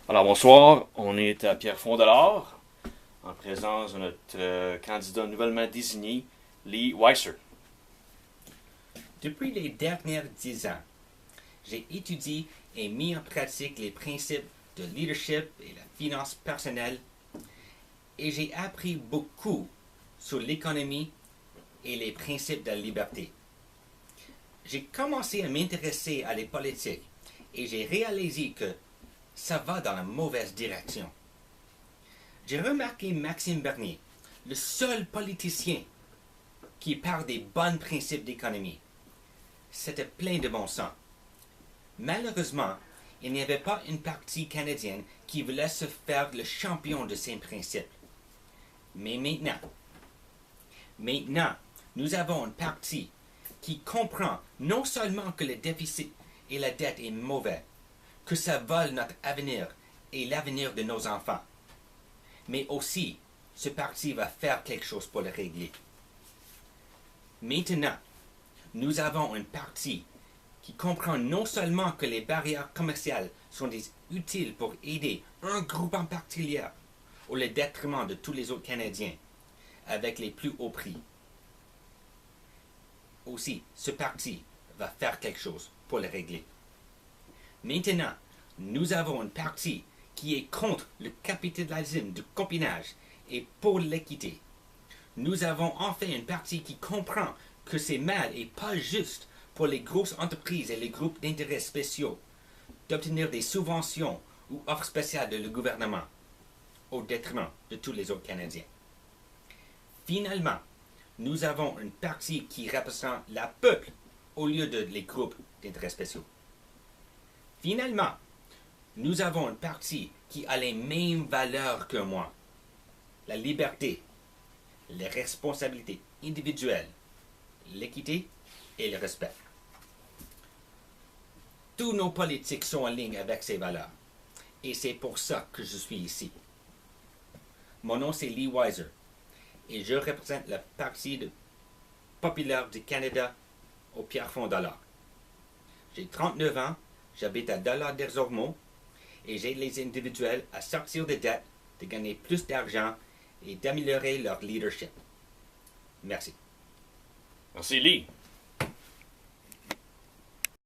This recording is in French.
Alors bonsoir, on est à Pierrefonds-Delort, en présence de notre candidat nouvellement désigné, Lee Weiser. Depuis les dernières 10 ans, j'ai étudié et mis en pratique les principes de leadership et la finance personnelle et j'ai appris beaucoup sur l'économie et les principes de la liberté. J'ai commencé à m'intéresser à les politiques et j'ai réalisé que ça va dans la mauvaise direction. J'ai remarqué Maxime Bernier, le seul politicien qui parle des bons principes d'économie. C'était plein de bon sens. Malheureusement, il n'y avait pas une partie canadienne qui voulait se faire le champion de ces principes. Mais maintenant, nous avons une partie qui comprend non seulement que le déficit et la dette est mauvais, que ça vole notre avenir et l'avenir de nos enfants, mais aussi ce parti va faire quelque chose pour le régler. Maintenant, nous avons une partie qui comprend non seulement que les barrières commerciales sont utiles pour aider un groupe en particulier au détriment de tous les autres Canadiens avec les plus hauts prix. Aussi, ce parti va faire quelque chose pour le régler. Maintenant, nous avons une partie qui est contre le capitalisme de copinage et pour l'équité. Nous avons enfin une partie qui comprend que c'est mal et pas juste pour les grosses entreprises et les groupes d'intérêts spéciaux d'obtenir des subventions ou offres spéciales de le gouvernement au détriment de tous les autres Canadiens. Finalement, nous avons une partie qui représente le peuple au lieu de les groupes d'intérêts spéciaux. Finalement, nous avons une partie qui a les mêmes valeurs que moi. La liberté, les responsabilités individuelles, l'équité et le respect. Tous nos politiques sont en ligne avec ces valeurs. Et c'est pour ça que je suis ici. Mon nom c'est Lee Weiser et je représente le Parti populaire du Canada au Pierrefonds-Delort. J'ai 39 ans, j'habite à Dollard-des-Ormeaux et j'aide les individuels à sortir de dettes, de gagner plus d'argent et d'améliorer leur leadership. Merci. Merci Lee.